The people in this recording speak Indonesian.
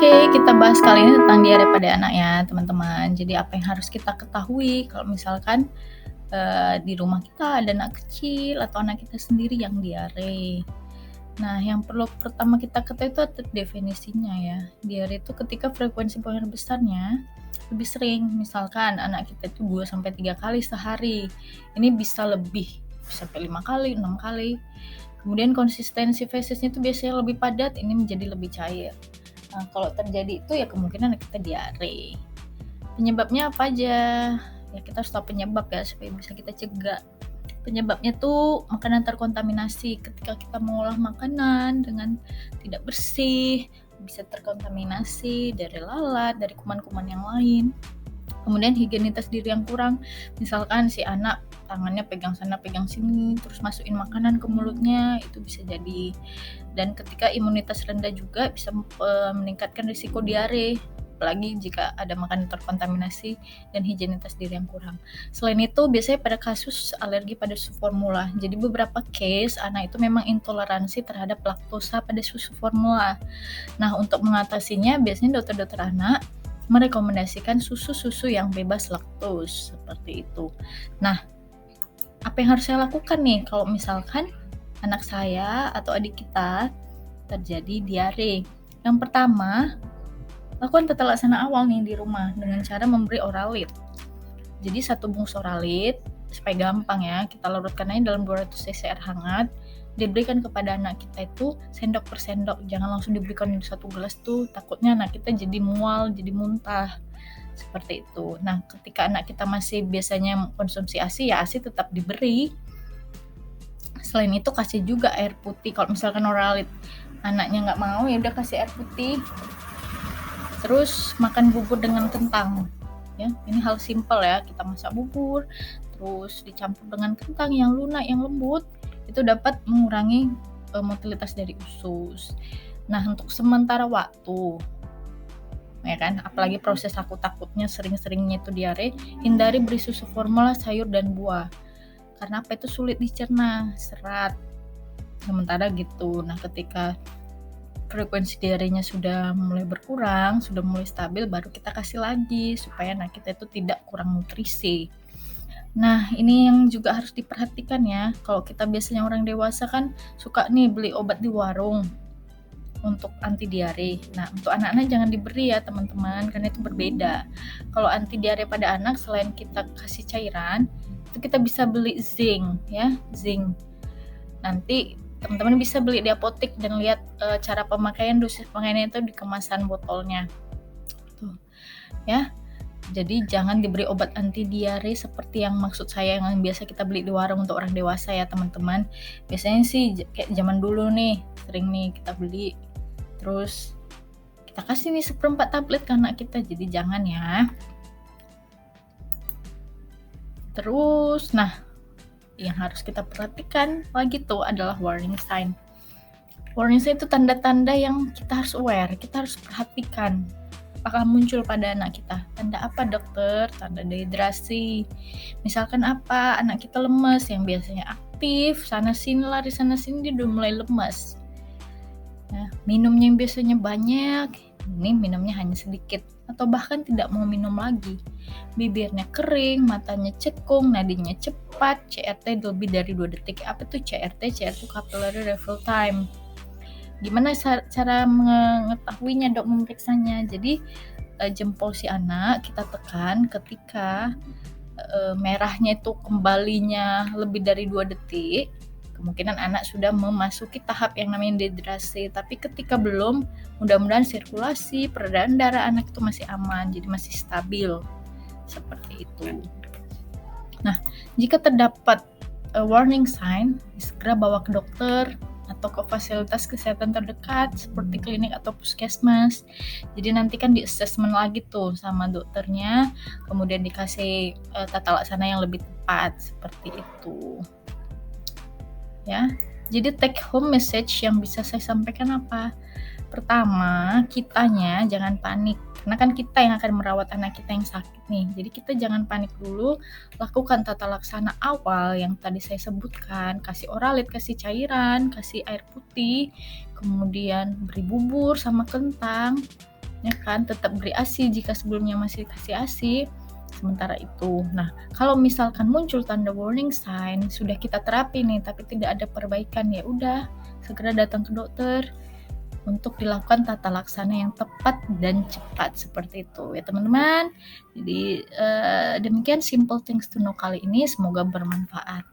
Oke, kita bahas kali ini tentang diare pada anak ya, teman-teman. Jadi apa yang harus kita ketahui kalau misalkan, di rumah kita ada anak kecil atau anak kita sendiri yang diare. Nah, yang perlu pertama kita ketahui itu ada definisinya ya. Diare itu ketika frekuensi buang air besarnya lebih sering, misalkan anak kita itu 2 sampai 3 kali sehari. Ini bisa lebih, bisa sampai 5 kali, 6 kali. Kemudian konsistensi fesesnya itu biasanya lebih padat, ini menjadi lebih cair. Nah, kalau terjadi itu ya kemungkinan kita diare. Penyebabnya apa aja? Ya kita harus tahu penyebab ya supaya bisa kita cegah. Penyebabnya tuh makanan terkontaminasi. Ketika kita mengolah makanan dengan tidak bersih, bisa terkontaminasi dari lalat, dari kuman-kuman yang lain. Kemudian higienitas diri yang kurang, misalkan si anak tangannya pegang sana pegang sini terus masukin makanan ke mulutnya, itu bisa jadi. Dan ketika imunitas rendah juga bisa meningkatkan risiko diare, apalagi jika ada makanan terkontaminasi dan higienitas diri yang kurang. Selain itu biasanya pada kasus alergi pada susu formula, jadi beberapa case anak itu memang intoleransi terhadap laktosa pada susu formula. Nah, untuk mengatasinya biasanya dokter-dokter anak merekomendasikan susu-susu yang bebas laktos, seperti itu. Nah, apa yang harus saya lakukan nih kalau misalkan anak saya atau adik kita terjadi diare? Yang pertama, lakukan tata laksana awal nih di rumah dengan cara memberi Oralit. Jadi 1 bungkus Oralit, supaya gampang ya, kita larutkan aja dalam 200 cc air hangat, diberikan kepada anak kita itu sendok per sendok, jangan langsung diberikan di 1 gelas tuh, takutnya anak kita jadi mual, jadi muntah, seperti itu. Nah, ketika anak kita masih biasanya konsumsi ASI, ya ASI tetap diberi. Selain itu kasih juga air putih, kalau misalkan Oralit anaknya nggak mau, ya udah kasih air putih. Terus makan bubur dengan kentang. Ya, ini hal simpel ya, kita masak bubur, terus dicampur dengan kentang yang lunak, yang lembut, itu dapat mengurangi motilitas dari usus. Nah, untuk sementara waktu, ya kan, apalagi proses aku takutnya sering-seringnya itu diare, hindari beri susu formula, sayur dan buah. Karena apa, itu sulit dicerna serat. Sementara gitu. Nah, ketika frekuensi diarenya sudah mulai berkurang, sudah mulai stabil, baru kita kasih lagi supaya anak kita itu tidak kurang nutrisi. Nah, ini yang juga harus diperhatikan ya. Kalau kita biasanya orang dewasa kan suka nih beli obat di warung untuk anti diare. Nah, untuk anak-anak jangan diberi ya teman-teman, karena itu berbeda. Kalau anti diare pada anak, selain kita kasih cairan, itu kita bisa beli zinc ya, zinc. Nanti teman-teman bisa beli di apotek dan lihat cara pemakaian, dosis pemakaiannya itu di kemasan botolnya. Tuh, ya. Jadi jangan diberi obat anti diare seperti yang maksud saya yang biasa kita beli di warung untuk orang dewasa ya teman-teman. Biasanya sih kayak zaman dulu nih, sering nih kita beli, terus kita kasih nih 1/4 tablet ke anak kita, jadi jangan ya. Terus, nah, yang harus kita perhatikan lagi tuh adalah warning sign. Warning sign itu tanda-tanda yang kita harus aware, kita harus perhatikan. Apakah muncul pada anak kita? Tanda apa dokter? Tanda dehidrasi. Misalkan apa? Anak kita lemes, yang biasanya aktif, sana sini lari sana sini, dia udah mulai lemes. Nah, minumnya yang biasanya banyak, ini minumnya hanya sedikit, atau bahkan tidak mau minum lagi. Bibirnya kering, matanya cekung, nadinya cepat, CRT lebih dari 2 detik. Apa tuh CRT? CRT capillary refill time. Gimana cara mengetahuinya dok, memeriksanya? Jadi jempol si anak kita tekan ketika merahnya itu kembalinya lebih dari 2 detik, kemungkinan anak sudah memasuki tahap yang namanya dehidrasi. Tapi ketika belum, mudah-mudahan sirkulasi, peredaran darah anak itu masih aman, jadi masih stabil, seperti itu. Nah, jika terdapat warning sign, segera bawa ke dokter atau ke fasilitas kesehatan terdekat seperti klinik atau puskesmas. Jadi nanti kan di assessment lagi tuh sama dokternya, kemudian dikasih tata laksana yang lebih tepat, seperti itu. Ya, jadi take home message yang bisa saya sampaikan apa? Pertama, kitanya jangan panik, karena kan kita yang akan merawat anak kita yang sakit nih. Jadi kita jangan panik dulu, lakukan tata laksana awal yang tadi saya sebutkan, kasih Oralit, kasih cairan, kasih air putih, kemudian beri bubur sama kentang. ya kan, tetap beri ASI jika sebelumnya masih kasih ASI. Sementara itu, nah kalau misalkan muncul tanda warning sign, sudah kita terapi nih tapi tidak ada perbaikan, ya udah segera datang ke dokter untuk dilakukan tata laksana yang tepat dan cepat, seperti itu ya teman-teman. Jadi demikian simple things to know kali ini, semoga bermanfaat.